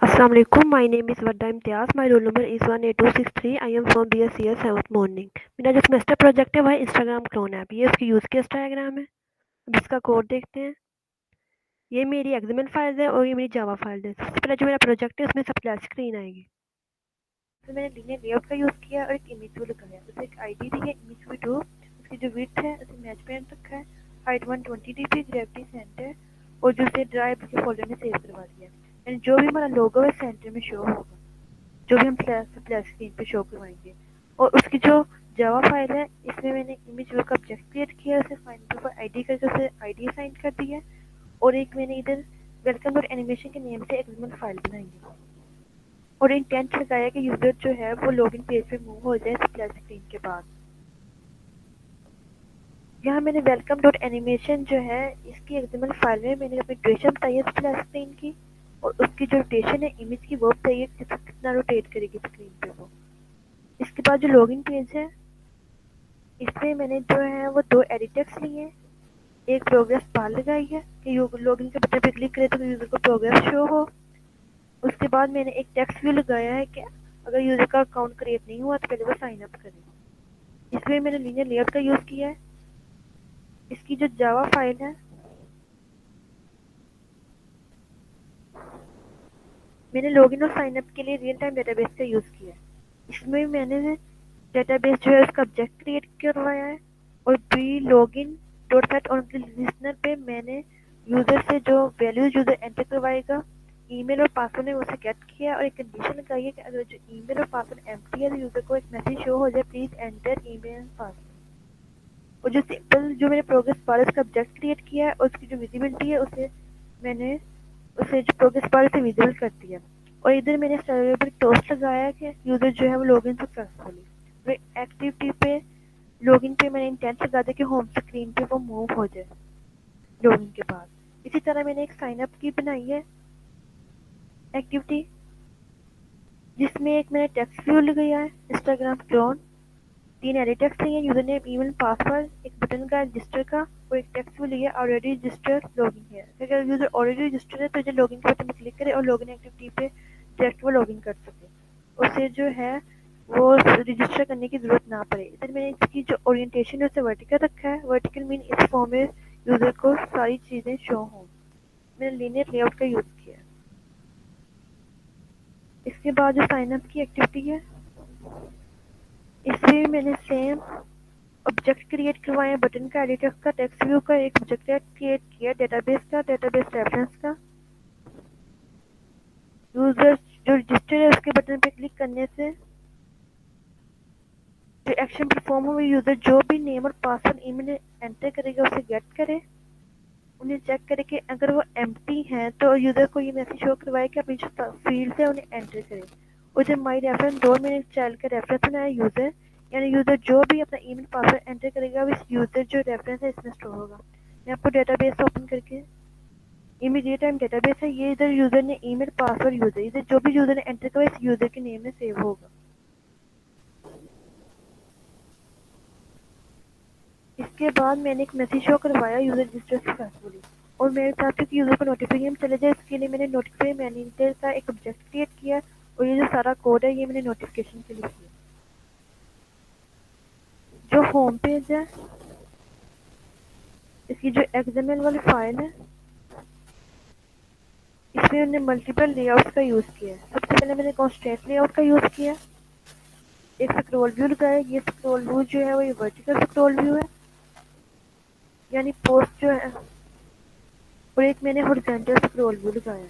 Assalamu alaikum. My name is Varda Imtiaz. My roll number is 18263. I am from BSCS 7th morning. मेरा जो semester project है वह Instagram clone app. ये उसकी use case diagram है। अब इसका कोड देखते हैं। ये मेरी एक्सएमएल फाइल है और ये मेरी जावा फाइल है। सबसे पहले जो मेरा प्रोजेक्ट है उसमें स्प्लैश स्क्रीन आएगी। तो मैंने लीनियर लेआउट का यूज़ किया और एक इमेज टू लगाया। उसे एक आईडी दी है इमेज टू टू। उसकी जो विड्थ है उसे मैच पेंट रखा है। हाइट 120 dp, ग्रेविटी सेंटर और जो उसे ड्राइव के फोल्डर में सेव करवा दिया। एंड जो भी हमारा लोगो है सेंटर में शो होगा, जो भी हम स्प्लैश स्क्रीन पे शो करवाएंगे। और उसकी जो जावा फाइल है इसमें मैंने इमेज वर्क ऑब्जेक्ट क्रिएट किया, उसे फाइंड के ऊपर आईडी करके उसे आईडी असाइन कर दी है। और एक मैंने इधर वेलकम डॉट एनिमेशन के नेम से एक्सएमएल फाइल बनाई है और इंटेंट लगाया कि यूजर जो है वो लॉगिन पेज पे मूव हो जाए स्प्लैश स्क्रीन के बाद। यहाँ मैंने वेलकम डॉट एनिमेशन जो है इसकी एक्सएमएल फाइल में मैंने अपनी ड्यूरेशन बताई है स्प्लैश स्क्रीन की, और उसकी जो रोटेशन है इमेज की वो बताई है कितना रोटेट करेगी स्क्रीन पे वो। इसके बाद जो लॉगिन पेज है इसमें मैंने जो है वो दो एडिटर्स लिए। एक प्रोग्रेस बार लगाई है कि लॉगिन के बटन पे क्लिक करे तो यूजर को प्रोग्रेस शो हो। उसके बाद मैंने एक टेक्स्ट व्यू लगाया है कि अगर यूजर का अकाउंट क्रिएट नहीं हुआ तो पहले वो साइन अप करे। इसमें मैंने लीनियर लेआउट का यूज किया है। इसकी जो जावा फाइल है मैंने लॉगिन और साइन अप के लिए रियल टाइम डेटाबेस का यूज किया है। इसमें मैंने डेटाबेस जो है उसका ऑब्जेक्ट क्रिएट करवाया है और b login dot set on listener पे मैंने यूजर से जो वैल्यूज यूजर एंटर करवाएगा ईमेल और पासवर्ड ने उसे गेट किया और एक कंडीशन लगाई है कि अगर जो ईमेल और पासवर्ड एम्प्टी है तो यूजर को एक मैसेज शो हो जाए please enter email and password. और जो सिंपल जो मैंने प्रोग्रेस बार उसका ऑब्जेक्ट क्रिएट किया है और उसकी जो विजिबिलिटी है मैंने उसे जो प्रोग्रेस बार से विजिबल कर दिया। और इधर मैंने सर्वर पर टोस्ट लगाया कि यूजर जो है वो लॉगिन सक्सेसफुली। एक्टिविटी पे लॉगिन पे मैंने इंटेंट लगा दिया कि होम स्क्रीन पे वो मूव हो जाए लॉगिन के बाद। इसी तरह मैंने एक साइन अप की बनाई है एक्टिविटी, जिसमें एक मैंने टेक्स्ट व्यू लगाया है इंस्टाग्राम क्लोन। तीन एडिट टेक्स्ट लिए यूजर नेम ईमेल पासवर्ड, एक बटन का रजिस्टर का और एक टेक्स्ट व्यू लिया ऑलरेडी रजिस्टर लॉगिन है। अगर यूजर ऑलरेडी रजिस्टर है तो जो लॉगिन के बटन पर क्लिक करे और लॉगिन एक्टिविटी पे डायरेक्ट वो लॉगिन कर सके, उसे जो है वो रजिस्टर करने की जरूरत ना पड़े। इधर मैंने इसकी जो ओरिएंटेशन है उसे वर्टिकल रखा है। वर्टिकल मीन इस फॉर्म में यूजर को सारी चीजें शो हों। मैंने लीनियर लेआउट का यूज किया है। इसके बाद जो साइन अप की एक्टिविटी है इसमें मैंने सेम ऑब्जेक्ट क्रिएट करवाए, बटन का एडिटर का टेक्स्ट व्यू का एक ऑब्जेक्ट क्रिएट किया, डेटाबेस का डेटाबेस रेफरेंस का। यूजर जो रजिस्टर है उसके बटन पे क्लिक करने से जो एक्शन परफॉर्म हो यूजर जो भी नेम और पासवर्ड ईमेल एंटर करेगा उसे गेट करे, उन्हें चेक करे कि अगर वो एम्प्टी है तो यूजर को ये मैसेज शो करवाए कि अपनी जो फील्ड है उन्हें एंटर करे। और जब माई रेफरेंस डोर में एक चाइल्ड का रेफरेंस बनाया यूजर, यानी यूजर जो भी अपना ईमेल पासवर्ड एंटर करेगा इस यूजर जो रेफरेंस है इसमें स्टोर होगा। मैं आपको डेटाबेस ओपन करके इमीडिएट टाइम डेटाबेस है, ये इधर यूजर ने ईमेल पासवर्ड यूजर इधर जो भी यूजर ने एंटर किया इस यूजर के नेम में सेव होगा। इसके बाद मैंने एक मैसेज शो करवाया यूजर रजिस्टर सक्सेसफुली। और मैं चाहती हूँ कि यूजर को नोटिफिकेशन चले जाए, इसके लिए मैंने नोटिफाई मैनेजर का एक ऑब्जेक्ट क्रिएट किया और ये जो सारा कोड है ये मैंने नोटिफिकेशन के लिए किया। जो होम पेज है इसकी जो एक्सएमएल वाली फाइल है इसमें मैंने मल्टीपल लेआउट्स का यूज किया है। सबसे पहले मैंने कॉन्स्टेंट लेआउट का यूज किया, एक स्क्रॉल व्यू लगाया। ये स्क्रॉल व्यू जो है वो ये वर्टिकल स्क्रॉल व्यू है यानी पोस्ट जो है, और एक मैंने हॉरिजॉन्टल स्क्रॉल व्यू लगाया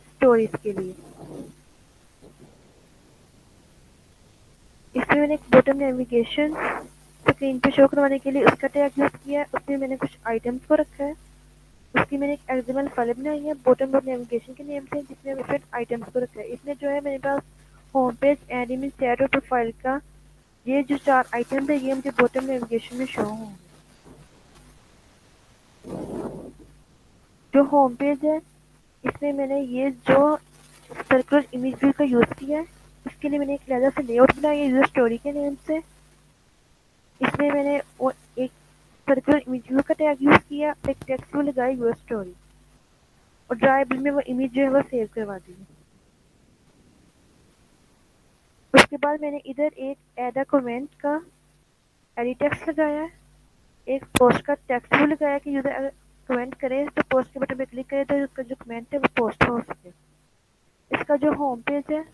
स्टोरीज के लिए। इसमें मैंने एक बॉटम नेविगेशन स्क्रीन पे शो करवाने के लिए उसका टैग यूज किया है। उसमें मैंने कुछ आइटम्स को रखा है। उसकी मैंने एक एक्सएमएल फाइल बनाई है बॉटम डॉट नेविगेशन के नेम से, जिसमें डिफरेंट आइटम्स को रखा है। इसमें जो है मेरे पास home page add image chat और प्रोफाइल का ये जो चार आइटम्स है ये मुझे बॉटम नेविगेशन में शो होंगे। जो होम पेज है इसमें मैंने ये जो सर्कुलर इमेज व्यू का यूज किया है। इसके लिए मैंने एक अलग से लेआउट बनाई है यूजर स्टोरी के नेम से। इसमें मैंने वो एक सर्कुलर इमेज व्यू का टैग यूज किया, एक टेक्स्ट व्यू लगाया यूजर स्टोरी। और ड्राइव में वो इमेज जो है वो सेव करवा दी है। उसके बाद मैंने इधर एक ऐड अ कमेंट का एडिट टेक्स्ट लगाया है, एक पोस्ट का टेक्स्ट भी लगाया कि यूजर अगर कमेंट करे तो पोस्ट के बटन पे क्लिक करे तो उसका जो कमेंट है वो पोस्ट हो सके। इसका जो होम पेज है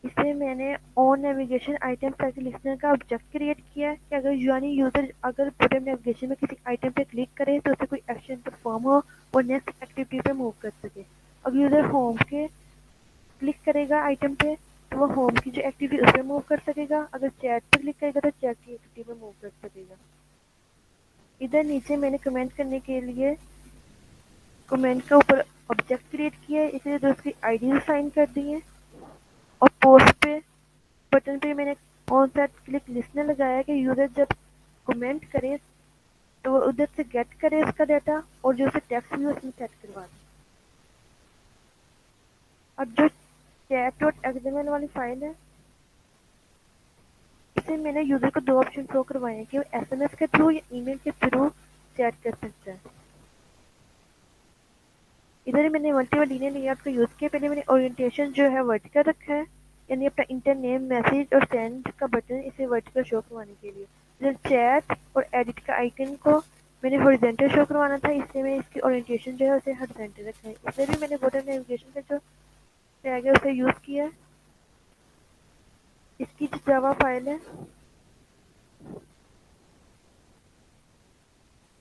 इसे मैंने ऑन नेविगेशन आइटम ताकि लिस्नर का ऑब्जेक्ट क्रिएट किया है कि अगर यानी यूजर अगर बटन नेविगेशन में किसी आइटम पे क्लिक करे तो उसे कोई एक्शन परफॉर्म हो और नेक्स्ट एक्टिविटी पे मूव कर सके। अगर यूजर होम के क्लिक करेगा आइटम पे तो वो होम की जो एक्टिविटी उस पर मूव कर सकेगा, अगर चैट पे क्लिक करेगा तो चैट की एक्टिविटी पे मूव कर सकेगा। इधर नीचे मैंने कमेंट करने के लिए कमेंट के ऊपर ऑब्जेक्ट क्रिएट किया है, इसलिए तो उसकी आईडी साइन कर दी है। और पोस्ट पे बटन पे मैंने ऑन सेट क्लिक लिस्नर लगाया कि यूजर जब कमेंट करे तो वो उधर से गेट करे उसका डाटा और जो उसे टेक्स्ट भी उसमें सेट करवा दे। अब जो चैट डॉट एक्सएमएल वाली फाइल है इसे मैंने यूजर को दो ऑप्शन शो करवाए हैं कि वो एसएमएस के थ्रू या ईमेल के थ्रू चैट कर सकता है। इधर मैंने मल्टीपल लीनियर लेआउट का यूज किया। पहले मैंने ओरिएंटेशन जो है वर्टिकल रखा है, यानी अपना इंटर नेम मैसेज और सेंड का बटन इसे वर्टिकल शो करवाने के लिए। इधर चैट और एडिट का आइकन को मैंने हॉरिजॉन्टल शो करवाना था, इसलिए मैं इसकी ओरिएंटेशन जो है उसे हॉरिजॉन्टल रखा है। इसलिए भी मैंने बटन नेविगेशन का जो टैग है उसे यूज किया है। इसकी जो जावा फाइल है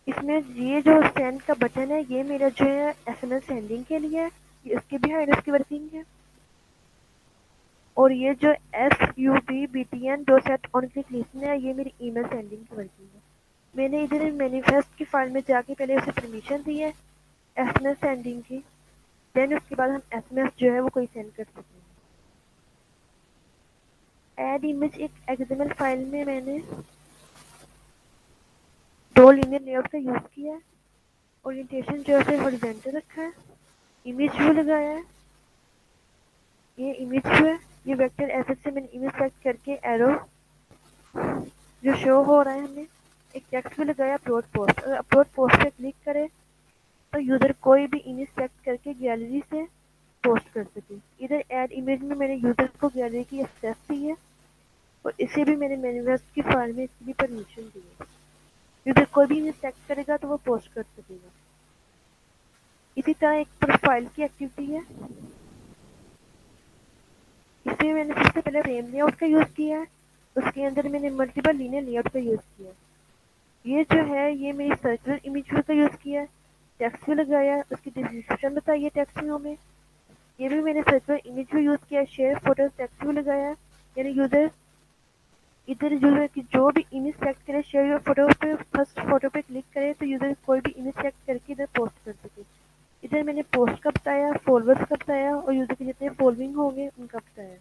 इसमें ये जो सेंड का बटन है ये मेरा जो है एसएमएस सेंडिंग के लिए है, ये उसके बिहाइंड उसकी वर्किंग है। और ये जो SUBBTN दो सेट ऑन क्लिक लिस्टन है ये मेरी ईमेल सेंडिंग की वर्किंग है। मैंने इधर मैनिफेस्ट की फाइल में जाके पहले उसे परमिशन दी है एसएमएस सेंडिंग की, देन उसके बाद हम एसएमएस जो है वो कोई सेंड कर सकते हैं। ऐड इमेज एक एक्सएमएल फाइल में मैंने दो लीनियर लेआउट का यूज किया है। ओरिएंटेशन जो है हॉरिजॉन्टल रखा है, इमेज व्यू लगाया है। ये इमेज व्यू है, ये वेक्टर एसेट से मैंने इमेज सेलेक्ट करके एरो जो शो हो रहा है हमें एक टेक्स्ट भी लगाया अपलोड पोस्ट। अगर अपलोड पोस्ट पे क्लिक करे तो यूजर कोई भी इमेज सेलेक्ट करके गैलरी से पोस्ट कर सके। इधर ऐड इमेज में मैंने यूजर को गैलरी की एक्सेस दी है और इसे भी मैंने मैनिफेस्ट की फाइल में इसकी भी परमिशन दी है। यूजर कोई भी इमेज सेलेक्ट करेगा तो वो पोस्ट कर सकेगा। इसी तरह एक प्रोफाइल की एक्टिविटी है, इसमें मैंने सबसे पहले फ्रेम लेआउट का यूज किया है, उसके अंदर मैंने मल्टीपल लीनियर लेआउट का यूज किया है। ये जो है ये मेरी सर्कुलर इमेज व्यू का यूज किया है, टेक्स्ट व्यू लगाया, उसकी डिस्क्रिप्शन बताई है टेक्स्ट व्यू में। ये भी मैंने सर्कुलर इमेज व्यू यूज किया है, शेयर फोटो टेक्स्ट व्यू लगाया, यानी यूजर इधर यूजर की जो भी इमेज सेलेक्ट करे शेयर योर फोटो पे फर्स्ट फोटो पे क्लिक करे तो यूजर कोई भी इमेज सेलेक्ट करके इधर पोस्ट कर सके। इधर मैंने पोस्ट का बताया, फॉलोअर्स का बताया और यूजर के जितने फॉलोइंग होंगे उनका बताया।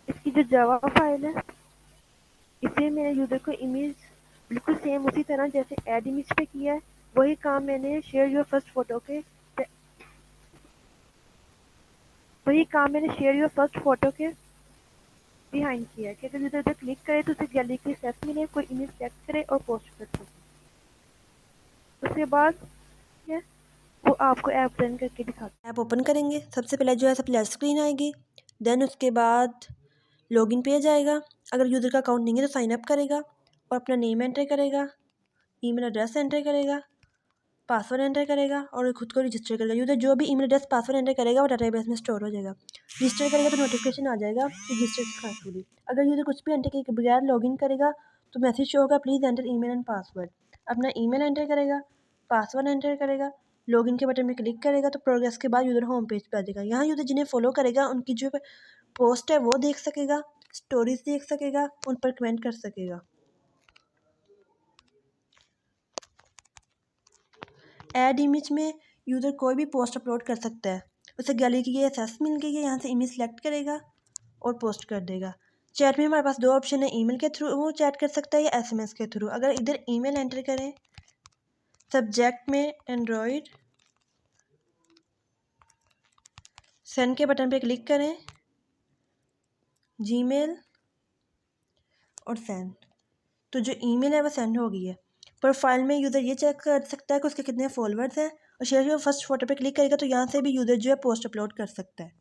इसकी जो जावा फाइल है इसे मैंने यूजर को इमेज बिल्कुल सेम उसी तरह जैसे ऐड इमेज पे किया है वही काम मैंने शेयर योर फर्स्ट फोटो के वही काम मैंने शेयर योर फर्स्ट फोटो के बिहाइंड किया है कि अगर यूजर क्लिक करे तो उसे गैलरी की एक्सेस मिले, कोई इमेज सेलेक्ट करे और पोस्ट कर सके। उसके बाद है वो आपको ऐप रन करके दिखाता है। ऐप ओपन करेंगे, सबसे पहले जो है प्लेस स्क्रीन आएगी, देन उसके बाद लॉगिन पेज आएगा। अगर यूज़र का अकाउंट नहीं है तो साइन अप करेगा और अपना नेम एंटर करेगा, ईमेल एड्रेस एंटर करेगा, पासवर्ड एंटर करेगा और खुद को रजिस्टर करेगा। यूज़र जो भी ईमेल एड्रेस पासवर्ड एंटर करेगा वो डाटाबेस में स्टोर हो जाएगा। रजिस्टर करेगा तो नोटिफिकेशन आ जाएगा रजिस्टर सक्सेसफुली। अगर यूज़र कुछ भी एंटर के बगैर लॉगिन करेगा तो मैसेज शो होगा please enter email and password. अपना ईमेल एंटर करेगा, पासवर्ड एंटर करेगा, लॉगिन के बटन में क्लिक करेगा तो प्रोग्रेस के बाद यूज़र होम पेज पर आ जाएगा। यहाँ यूज़र जिन्हें फॉलो करेगा उनकी जो पोस्ट है वो देख सकेगा, स्टोरीज देख सकेगा, उन पर कमेंट कर सकेगा। ऐड इमेज में यूज़र कोई भी पोस्ट अपलोड कर सकता है। उसे गैलरी की ये एक्सेस मिल गई है, यहाँ से इमेज सेलेक्ट करेगा और पोस्ट कर देगा। चैट में हमारे पास दो ऑप्शन है, ईमेल के थ्रू वो चैट कर सकता है या एसएमएस के थ्रू। अगर इधर ईमेल एंटर करें, सब्जेक्ट में एंड्रॉयड, सेंड के बटन पे क्लिक करें, जीमेल और सेंड, तो जो ईमेल है वो सेंड हो गई है। प्रोफाइल में यूज़र ये चेक कर सकता है कि उसके कितने फॉलोअर्स हैं, और शेयर के फर्स्ट फोटो पे क्लिक करेगा तो यहाँ से भी यूज़र जो है पोस्ट अपलोड कर सकता है।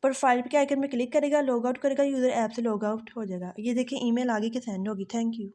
प्रोफाइल के आइकन में क्लिक करेगा, लॉग आउट करेगा, यूज़र ऐप से लॉग आउट हो जाएगा। ये देखिए ईमेल आगे के सेंड होगी। Thank you.